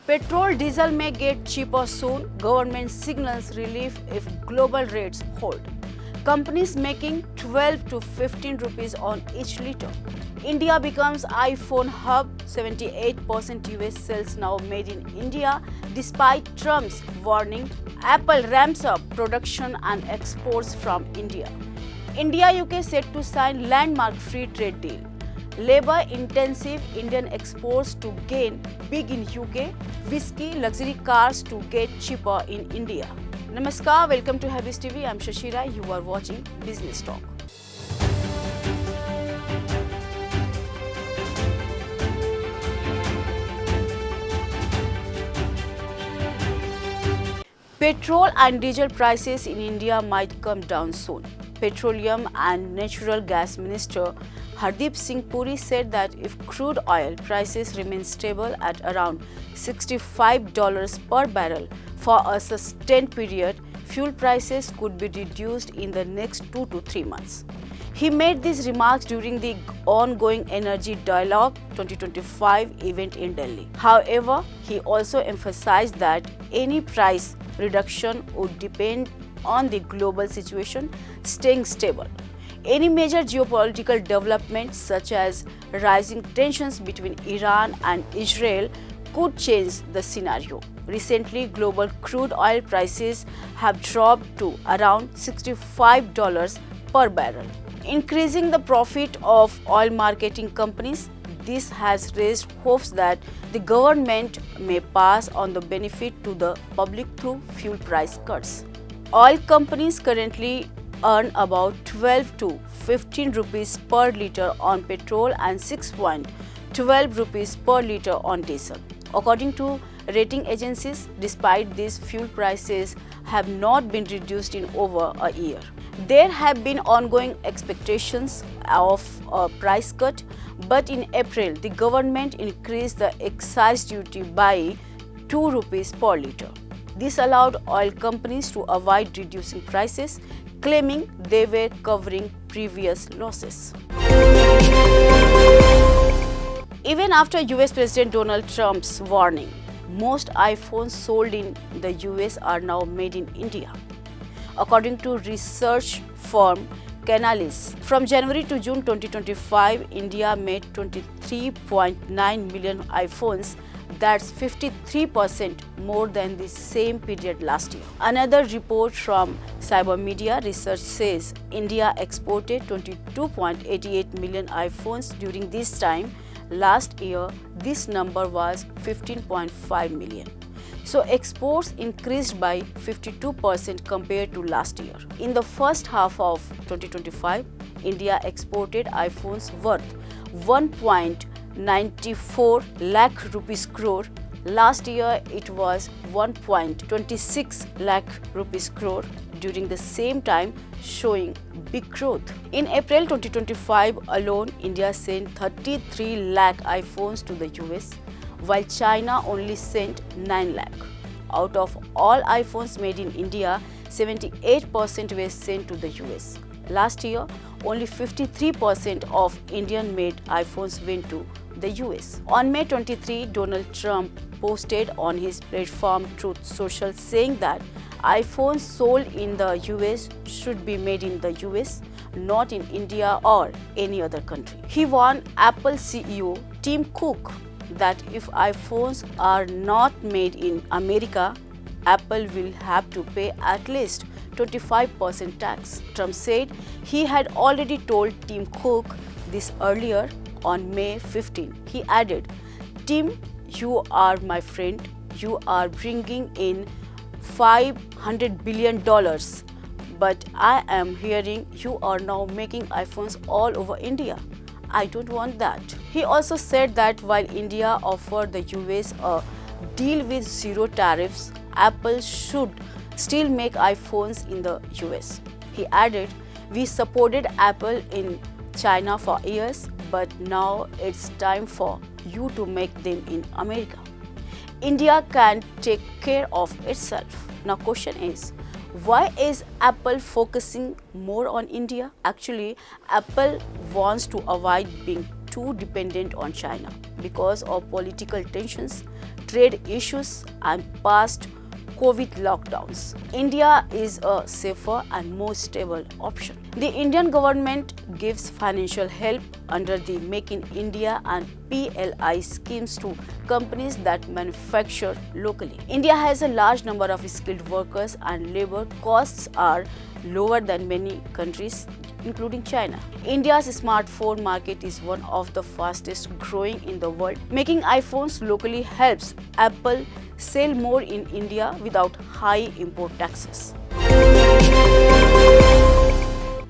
Petrol diesel may get cheaper soon. Government signals relief if global rates hold. Companies making 12 to 15 rupees on each liter. India becomes iPhone hub. 78% US sales now made in India. Despite Trump's warning, Apple ramps up production and exports from India. India-UK set to sign landmark free trade deal. Labor-intensive Indian exports to gain big in UK. Whisky luxury cars to get cheaper in India. Namaskar, welcome to HyBiz TV. I'm Shashi. You are watching Business Talk. Petrol and diesel prices in India might come down soon. Petroleum and Natural Gas Minister Hardeep Singh Puri said that if crude oil prices remain stable at around $65 per barrel for a sustained period, fuel prices could be reduced in the next 2 to 3 months. He made these remarks during the ongoing Energy Dialogue 2025 event in Delhi. However, he also emphasized that any price reduction would depend on the global situation staying stable. Any major geopolitical developments such as rising tensions between Iran and Israel could change the scenario. Recently, global crude oil prices have dropped to around $65 per barrel, increasing the profit of oil marketing companies. This has raised hopes that the government may pass on the benefit to the public through fuel price cuts. Oil companies currently earn about 12 to 15 rupees per litre on petrol and 6.12 rupees per litre on diesel. According to rating agencies, despite this, fuel prices have not been reduced in over a year. There have been ongoing expectations of a price cut, but in April, the government increased the excise duty by 2 rupees per litre. This allowed oil companies to avoid reducing prices, claiming they were covering previous losses. Even after US President Donald Trump's warning, most iPhones sold in the US are now made in India. According to research firm Canalys, from January to June 2025, India made 23.9 million iPhones. That's 53% more than the same period last year. Another report from Cyber Media Research says India exported 22.88 million iPhones during this time. Last year, this number was 15.5 million. So exports increased by 52% compared to last year. In the first half of 2025, India exported iPhones worth 1.94 lakh rupees crore. Last year, it was 1.26 lakh rupees crore during the same time, showing big growth. In April 2025 alone, India sent 33 lakh iPhones to the US, while China only sent 9 lakh. Out of all iPhones made in India, 78% were sent to the US. Last year, only 53% of Indian-made iPhones went to the US. On May 23, Donald Trump posted on his platform Truth Social saying that iPhones sold in the US should be made in the US, not in India or any other country. He warned Apple CEO Tim Cook that if iPhones are not made in America, Apple will have to pay at least 25% tax. Trump said he had already told Tim Cook this earlier on May 15. He added, "Tim, you are my friend. You are bringing in $500 billion. But I am hearing you are now making iPhones all over India. I don't want that." He also said that while India offered the US a deal with zero tariffs, Apple should still make iPhones in the US. He added, "We supported Apple in China for years, but now it's time for you to make them in America. India can take care of itself." Now question is, why is Apple focusing more on India? Actually, Apple wants to avoid being too dependent on China. Because of political tensions, trade issues and past COVID lockdowns, India is a safer and more stable option. The Indian government gives financial help under the Make in India and PLI schemes to companies that manufacture locally. India has a large number of skilled workers and labor costs are lower than many countries, including China. India's smartphone market is one of the fastest growing in the world. Making iPhones locally helps Apple sell more in India without high import taxes.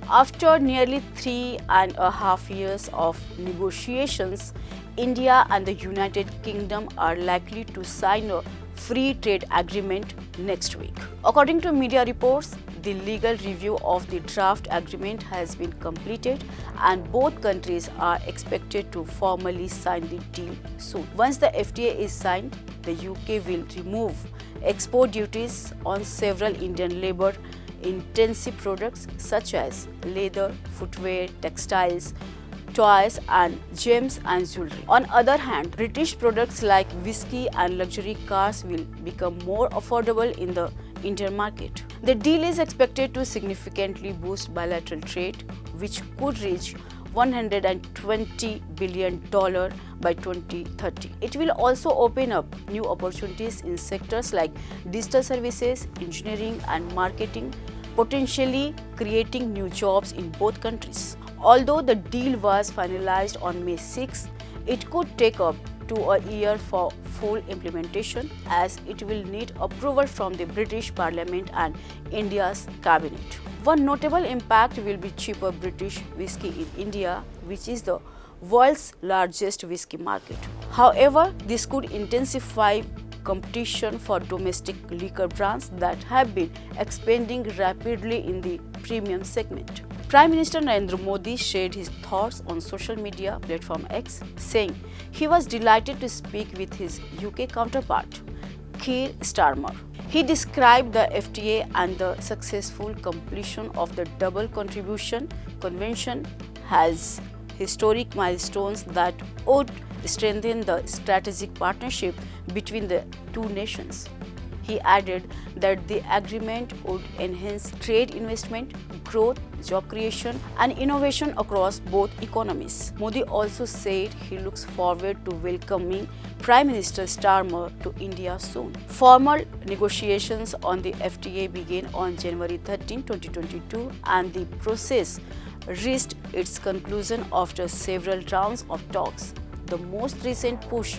After nearly 3.5 years of negotiations, India and the United Kingdom are likely to sign a free trade agreement next week. According to media reports, the legal review of the draft agreement has been completed and both countries are expected to formally sign the deal soon. Once the FTA is signed, the UK will remove export duties on several Indian labor-intensive products such as leather, footwear, textiles, toys and gems and jewelry. On the other hand, British products like whisky and luxury cars will become more affordable in the Indian market. The deal is expected to significantly boost bilateral trade, which could reach $120 billion by 2030. It will also open up new opportunities in sectors like digital services, engineering and marketing, potentially creating new jobs in both countries. Although the deal was finalized on May 6, it could take up to a year for full implementation as it will need approval from the British Parliament and India's cabinet. One notable impact will be cheaper British whisky in India, which is the world's largest whisky market. However, this could intensify competition for domestic liquor brands that have been expanding rapidly in the premium segment. Prime Minister Narendra Modi shared his thoughts on social media platform X, saying he was delighted to speak with his UK counterpart, Keir Starmer. He described the FTA and the successful completion of the Double Contribution Convention as historic milestones that would strengthen the strategic partnership between the two nations. He added that the agreement would enhance trade investment, growth, job creation and innovation across both economies. Modi also said he looks forward to welcoming Prime Minister Starmer to India soon. Formal negotiations on the FTA began on January 13, 2022 and the process reached its conclusion after several rounds of talks. The most recent push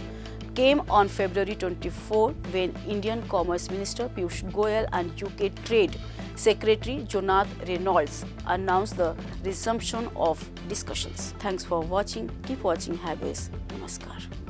came on February 24 when Indian Commerce Minister Piyush Goyal and UK Trade Secretary Jonathan Reynolds announced the resumption of discussions. Thanks for watching. Keep watching HyBiz. Namaskar.